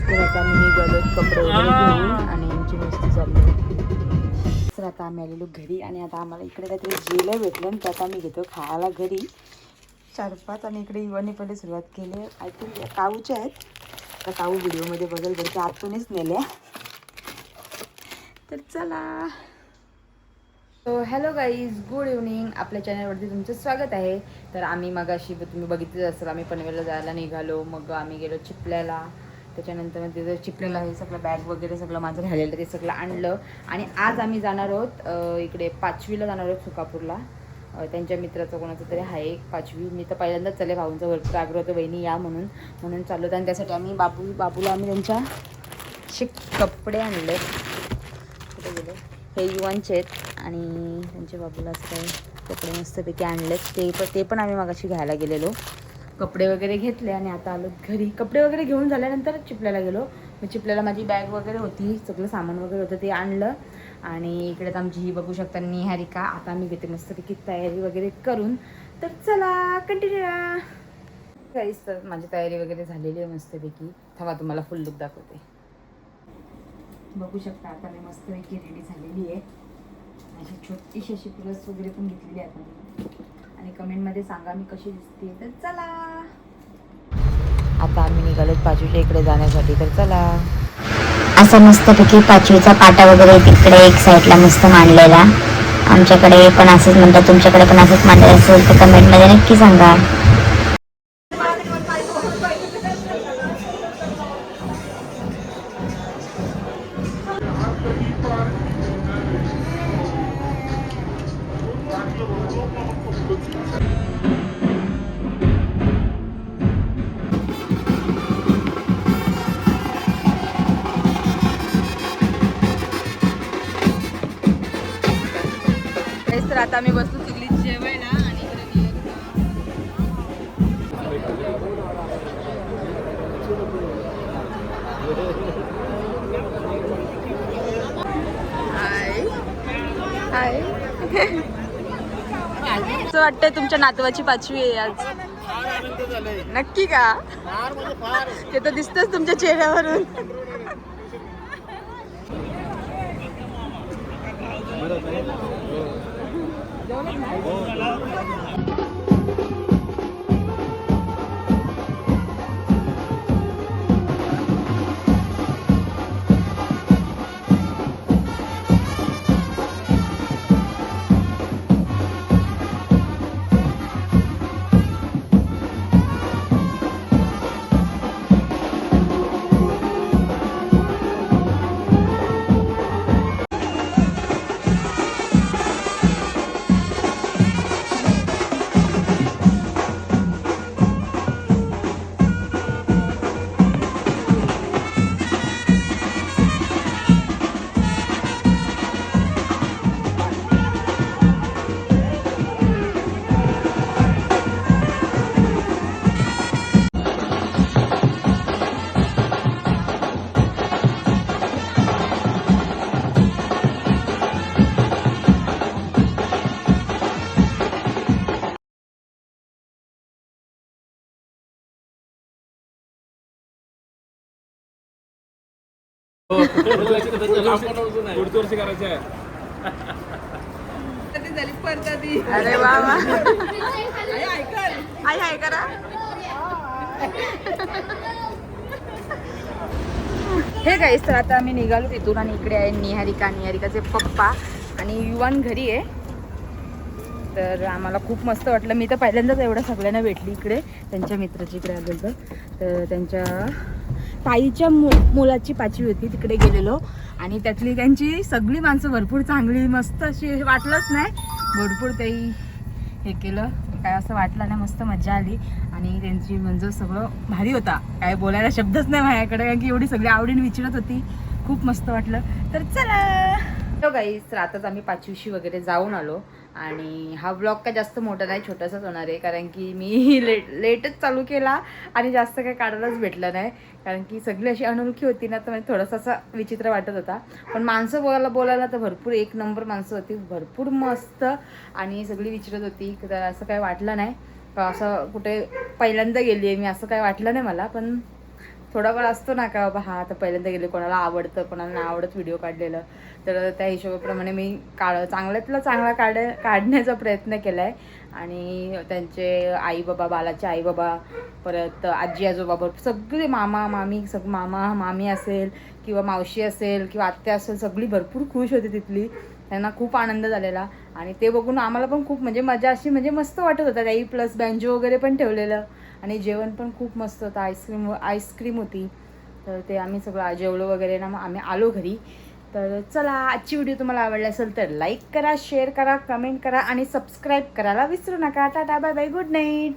तर आता मी निघालो कपडे वगैरे घेऊन आणि आमची मस्ती चालली. तर आता आम्ही आलेलो घरी आणि आता आम्हाला इकडे काहीतरी जेलं भेटलं आणि त्यात आम्ही घेतो खायला घरी 4-5. आणि इकडे युवाने पहिले सुरुवात केली. आय थिंक या काऊच्या आहेत तर काऊ व्हिडिओमध्ये बघेल बरं की आतूनच नेल्या. तर चला. Hello guys, good evening. आपल्या चॅनलवरती तुमचं स्वागत आहे. तर आम्ही मगाशी तुम्ही बघितलं असेल आम्ही पनवेलला जायला निघालो. मग आम्ही गेलो चिपल्याला. त्याच्यानंतर मग तिथं चिपल्याला हे सगळं बॅग वगैरे सगळं माझं राहिलेलं ते सगळं आणलं. आणि आज आम्ही जाणार आहोत इकडे 5वीला जाणार आहोत सुकापूरला. त्यांच्या मित्राचं कोणाचं तरी आहे 5वी. मी तर पहिल्यांदाच चालले, भाऊंचा भरपूर आग्रह होतं बहिणी या म्हणून चाललो होतं. आणि त्यासाठी आम्ही बाबूला आम्ही त्यांच्या कपडे आणले. कुठे गेले हे युवांचे आहेत आणि त्यांच्या बाबूला असं काही कपडे मस्तपैकी आणलेत. ते पण आम्ही मगाशी घ्यायला गेलेलो. कपडे वगैरे घेतले आणि आता आलो घरी. कपडे वगैरे घेऊन झाल्यानंतर चिपल्याला गेलो. मग चिपल्याला माझी बॅग वगैरे होती, सगळं सामान वगैरे होतं ते आणलं. आणि इकडे तर आमची ही बघू शकता निहारिका. आता मी घेते मस्तपैकी तयारी वगैरे करून. तर चला कंटिन्यू काहीच. तर माझी तयारी वगैरे झालेली आहे मस्तपैकी. थांबा तुम्हाला फुल लुक दाखवते. बघू शकता आता मी मस्तपैकी रेडी झालेली आहे. अशी छोटीशी अशी प्लस वगैरे पण घेतलेली आहे आपण. आणि कमेंटमध्ये सांगा मी कशी दिसते. तर चला आता आम्ही निघालोत 5वीच्या इकडे जाण्यासाठी. तर चला. असा मस्तपैकी 5वीचा पाटा वगैरे तिकडे एक साईडला मस्त मांडलेला. आमच्याकडे पण असंच म्हणतात, तुमच्याकडे पण असंच मांडलेलं असेल तर कमेंटमध्ये नक्की सांगा. तर आता मी बसलो सगळी जेवायला आणि हाय असं वाटतंय तुमच्या नातवाची 5वी आहे आज. नक्की का? ते तर दिसतंच तुमच्या चेहऱ्यावरून. अरे वा वा. हाय हाय करा. हे गाईस, तर आता आम्ही निघालो तिथून आणि इकडे आहे निहारिकाचे पप्पा आणि युवान घरी आहे. तर आम्हाला खूप मस्त वाटलं. मी तर पहिल्यांदाच एवढ्या सगळ्यांना भेटली इकडे. त्यांच्या मित्राची इकडे आलेलं. तर त्यांच्या ताईच्या मुलाची 5वी होती, तिकडे गेलेलो. आणि त्यातली त्यांची सगळी माणसं भरपूर चांगली मस्त अशी वाटलंच नाही. भरपूर काही हे केलं, काय असं वाटलं नाही. मस्त मजा आली. आणि त्यांची म्हणजे सगळं भारी होता. काय बोलायला शब्दच नाही माझ्याकडे, कारण की एवढी सगळी आवडीने विचारत होती. खूप मस्त वाटलं. तर चला तो गाईस, तर आताच आम्ही 5वीशी वगैरे जाऊन आलो. आणि हा ब्लॉग काय जास्त मोठा नाही, छोटासाच होणार आहे. कारण की मी लेटच चालू केला आणि जास्त काही काढायलाच भेटलं नाही. कारण की सगळी अशी अनोळखी होती ना, तर म्हणजे थोडासा असा विचित्र वाटत होता. पण माणसं बोलायला तर भरपूर एक नंबर माणसं होती, भरपूर मस्त. आणि सगळी विचारत होती. तर असं काही वाटलं नाही असं कुठे पहिल्यांदा गेली आहे मी, असं काही वाटलं नाही मला. पण थोडाफार असतो ना का बाबा हा आता पहिल्यांदा गेले, कोणाला आवडतं कोणाला नाही आवडत व्हिडिओ काढलेलं, तर त्या हिशोबाप्रमाणे मी चांगल्यातला चांगला काढण्याचा प्रयत्न केला आहे. आणि त्यांचे आई बाबा, बालाचे आई बाबा, परत आजी आजोबा, सगळे मामा मामी, मामा मामी असेल किंवा मावशी असेल किंवा आत्या असेल, सगळी भरपूर खुश होती तिथली. त्यांना खूप आनंद झालेला आणि ते बघून आम्हाला पण खूप म्हणजे मजा अशी म्हणजे मस्त वाटत होता. त्याही प्लस बँजो वगैरे पण ठेवलेलं आणि जेवण पण खूप मस्त होतं. आईस्क्रीम होती. तर ते आम्ही सगळं जेवलो वगैरे ना, मग आम्ही आलो घरी. तर चला, आजची व्हिडिओ तुम्हाला आवडली असेल तर लाईक करा, शेअर करा, कमेंट करा आणि सबस्क्राईब करायला विसरू नका. Tata, bye bye, good night.